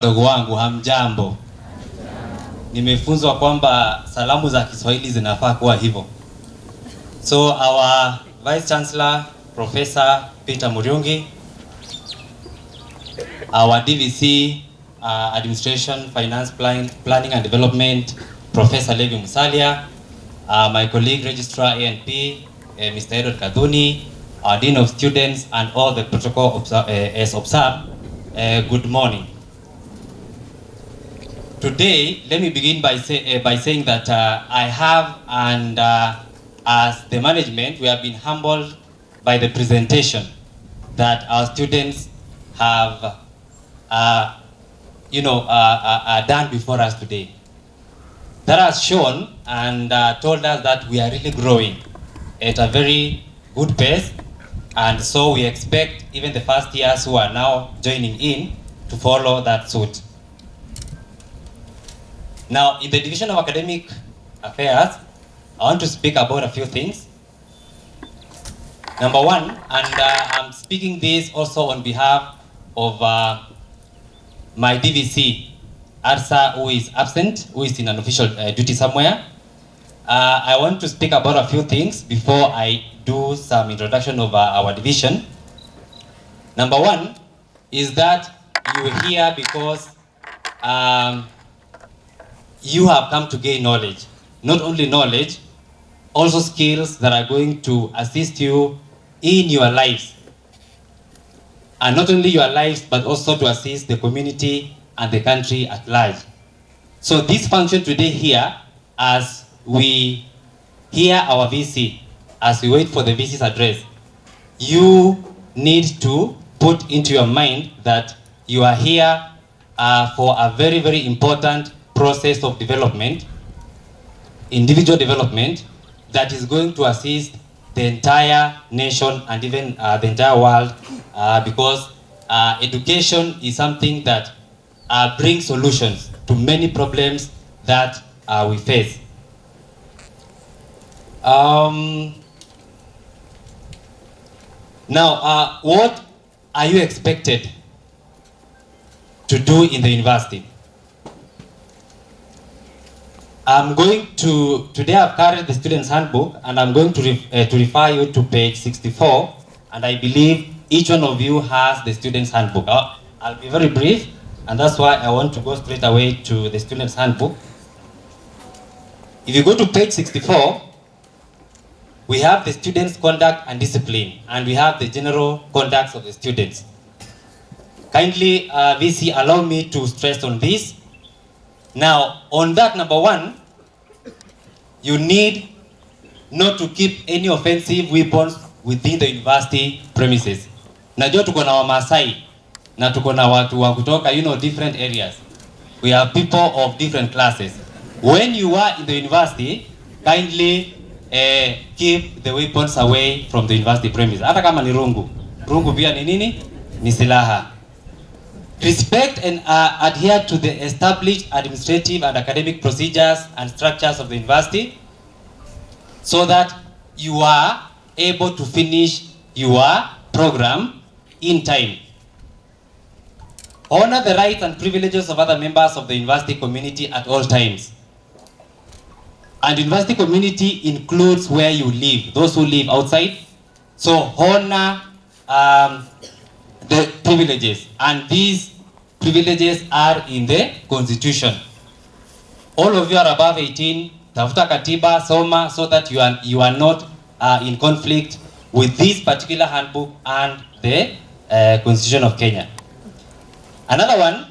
Ndugu wangu hamjambo. Nimefunzwa kwamba salamu za Kiswahili zinafaa kuwa hivyo. So our Vice Chancellor Professor Peter Muriungi, our DVC Administration Finance Planning and Development Professor Levi Musalia, my colleague Registrar A&P Mr. Edward Kadhuni, our Dean of Students and all the protocol as observed, good morning. Today, let me begin by saying that I have and as the management, we have been humbled by the presentation that our students have done before us today. That has shown and told us that we are really growing at a very good pace, and so we expect even the first years who are now joining in to follow that suit. Now, in the Division of Academic Affairs, I want to speak about a few things. Number one, and I'm speaking this also on behalf of my DVC, Arsa, who is absent, who is in an official duty somewhere. I want to speak about a few things before I do some introduction of our division. Number one is that you are here because you have come to gain knowledge. Not only knowledge, also skills that are going to assist you in your lives. And not only your lives, but also to assist the community and the country at large. So this function today here, as we hear our VC, as we wait for the VC's address, you need to put into your mind that you are here for a very, very important process of development, individual development, that is going to assist the entire nation and even the entire world, because education is something that brings solutions to many problems that we face. Now, what are you expected to do in the university? I'm going to, today I've carried the student's handbook, and I'm going to refer you to page 64, and I believe each one of you has the student's handbook. I'll be very brief, and that's why I want to go straight away to the student's handbook. If you go to page 64, we have the student's conduct and discipline, and we have the general conducts of the students. Kindly, VC, allow me to stress on this. Now, on that, number one, you need not to keep any offensive weapons within the university premises. Najua tuko na Wamasai na tuko na watu wa kutoka, different areas. We have people of different classes. When you are in the university, kindly keep the weapons away from the university premises. Hata kama ni rungu. Rungu pia ni nini? Ni silaha. Respect and adhere to the established administrative and academic procedures and structures of the university, so that you are able to finish your program in time. Honor the rights and privileges of other members of the university community at all times. And university community includes where you live, those who live outside. So honor the privileges, and these privileges are in the constitution. All of you are above 18, tafuta katiba, soma, so that you are not in conflict with this particular handbook and the constitution of Kenya. Another one,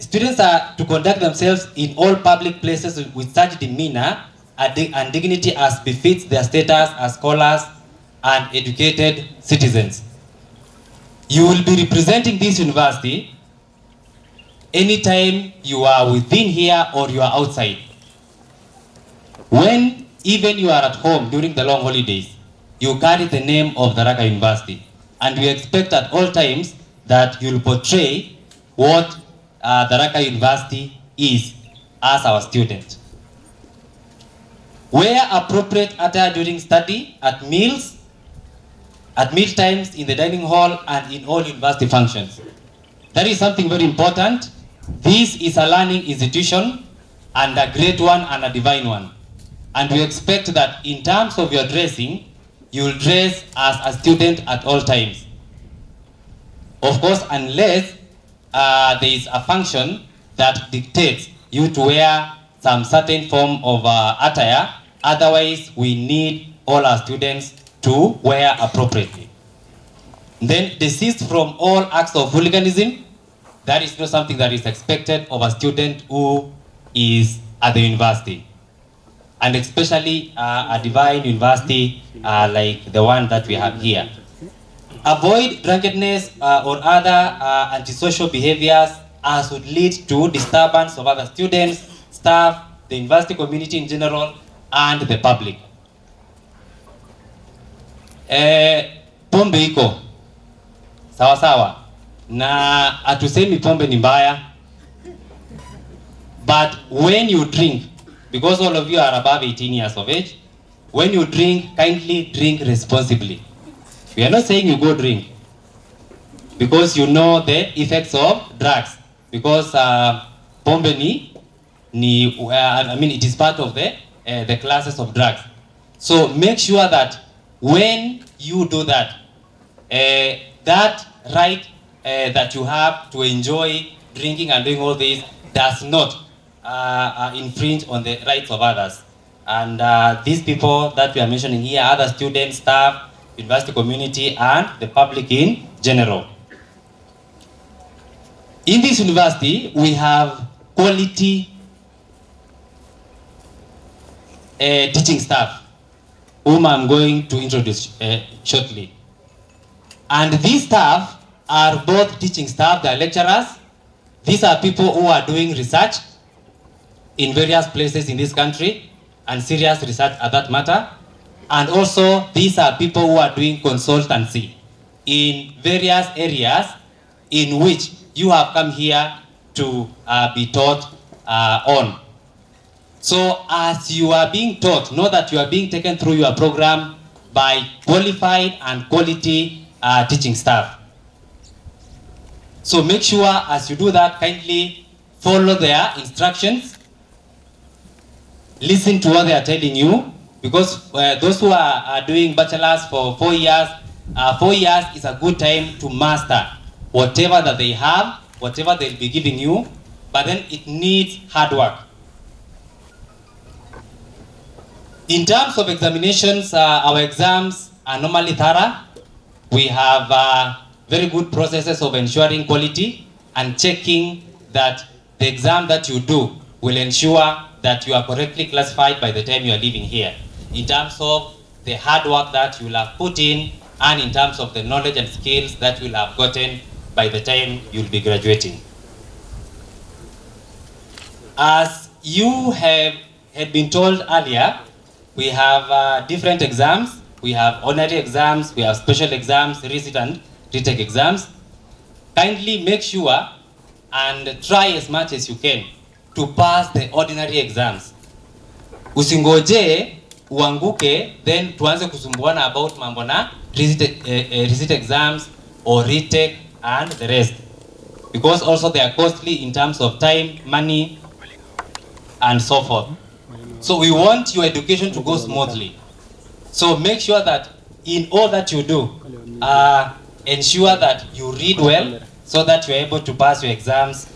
students are to conduct themselves in all public places with such demeanor and dignity as befits their status as scholars and educated citizens. You will be representing this university anytime you are within here or you are outside. When even you are at home during the long holidays, you carry the name of Tharaka University, and we expect at all times that you will portray what Tharaka University is as our student. Where appropriate, attire during study, at meals, at meal times, in the dining hall, and in all university functions. That is something very important. This is a learning institution, and a great one and a divine one. And we expect that in terms of your dressing, you will dress as a student at all times. Of course, unless there is a function that dictates you to wear some certain form of attire. Otherwise, we need all our students to wear appropriately. Then desist from all acts of hooliganism. That is not something that is expected of a student who is at the university. And especially a divine university like the one that we have here. Avoid drunkenness or other antisocial behaviors as would lead to disturbance of other students, staff, the university community in general, and the public. Pombe iko sawa sawa, na hatusemi pombe ni mbaya, but when you drink, because all of you are above 18 years of age, when you drink, kindly drink responsibly. We are not saying you go drink, because you know the effects of drugs. Because pombe it is part of the classes of drugs. So make sure that when you do that, that right that you have to enjoy drinking and doing all this does not infringe on the rights of others. And these people that we are mentioning here, other students, staff, university community, and the public in general. In this university, we have quality teaching staff, whom I'm going to introduce shortly. And these staff are both teaching staff, they are lecturers. These are people who are doing research in various places in this country, and serious research at that matter. And also, these are people who are doing consultancy in various areas in which you have come here to be taught on. So as you are being taught, know that you are being taken through your program by qualified and quality teaching staff. So make sure as you do that, kindly follow their instructions, listen to what they are telling you, because those who are doing bachelors for 4 years, 4 years is a good time to master whatever that they have, whatever they'll be giving you, but then it needs hard work. In terms of examinations, our exams are normally thorough. We have very good processes of ensuring quality and checking that the exam that you do will ensure that you are correctly classified by the time you are leaving here, in terms of the hard work that you will have put in, and in terms of the knowledge and skills that you will have gotten by the time you will be graduating. As you had been told earlier, we have different exams. We have ordinary exams, we have special exams, recit and retake exams. Kindly make sure and try as much as you can to pass the ordinary exams. Usingoje uanguke then tuanze kusumbuana about mambo na recit exams or retake and the rest, because also they are costly in terms of time, money, and so forth. So we want your education to go smoothly. So make sure that in all that you do, ensure that you read well so that you're able to pass your exams,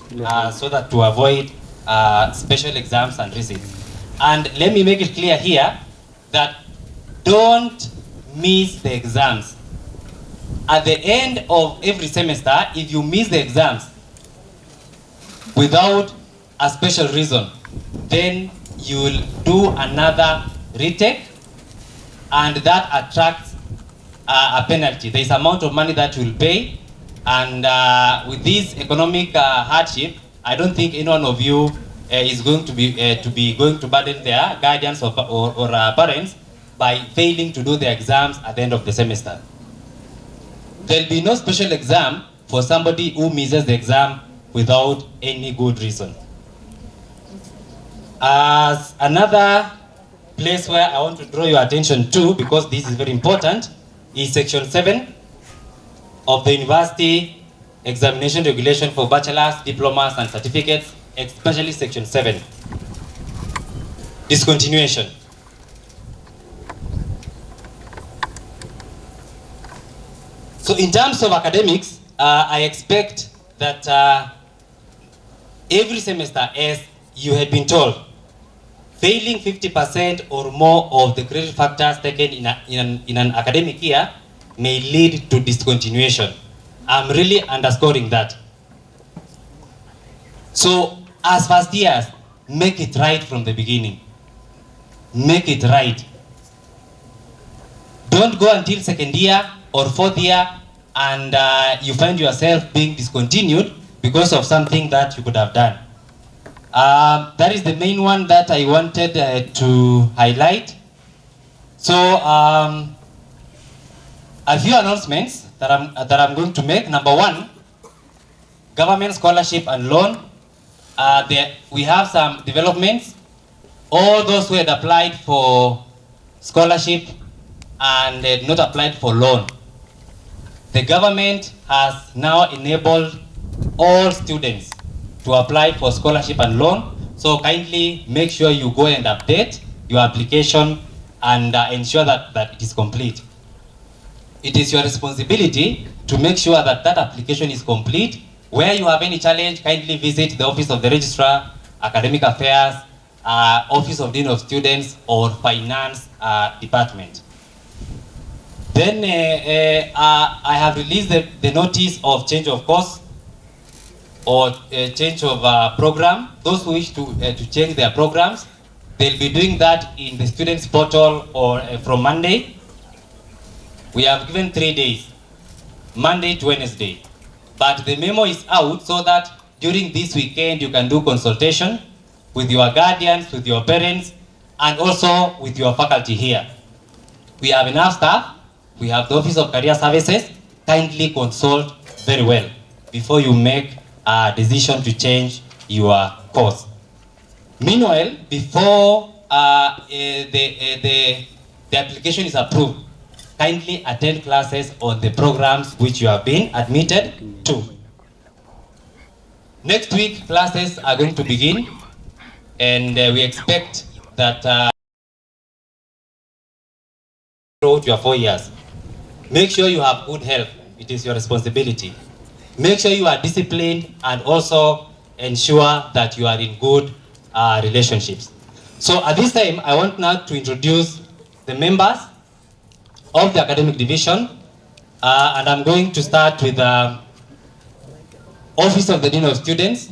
so that to avoid special exams and receipts. And let me make it clear here that don't miss the exams. At the end of every semester, if you miss the exams without a special reason, then you will do another retake, and that attracts a penalty. There is amount of money that you will pay, and with this economic hardship, I don't think any one of you is going to be going to burden their guardians or parents by failing to do the exams at the end of the semester. There will be no special exam for somebody who misses the exam without any good reason. As another place where I want to draw your attention to, because this is very important, is section 7 of the university examination regulation for bachelor's, diplomas, and certificates, especially section 7. Discontinuation. So in terms of academics, I expect that every semester, as you had been told, failing 50% or more of the credit factors taken in an academic year may lead to discontinuation. I'm really underscoring that. So as first years, make it right from the beginning. Make it right. Don't go until second year or fourth year and you find yourself being discontinued because of something that you could have done. That is the main one that I wanted to highlight. So a few announcements that I'm going to make. Number one, government scholarship and loan. We have some developments. All those who had applied for scholarship and had not applied for loan, the government has now enabled all students to apply for scholarship and loan. So kindly make sure you go and update your application and ensure that it is complete. It is your responsibility to make sure that application is complete. Where you have any challenge, kindly visit the Office of the Registrar, Academic Affairs, Office of Dean of Students, or Finance Department. Then I have released the notice of change of course or change of program. Those who wish to change their programs, they'll be doing that in the students portal or from Monday. We have given 3 days, Monday to Wednesday. But the memo is out so that during this weekend you can do consultation with your guardians, with your parents, and also with your faculty here. We have enough staff. We have the Office of Career Services. Kindly consult very well before you make a decision to change your course. Meanwhile, before the application is approved, kindly attend classes on the programs which you have been admitted to. Next week, classes are going to begin, and we expect that throughout your 4 years. Make sure you have good health. It is your responsibility. Make sure you are disciplined and also ensure that you are in good relationships. So at this time, I want now to introduce the members of the academic division, and I'm going to start with Office of the Dean of Students.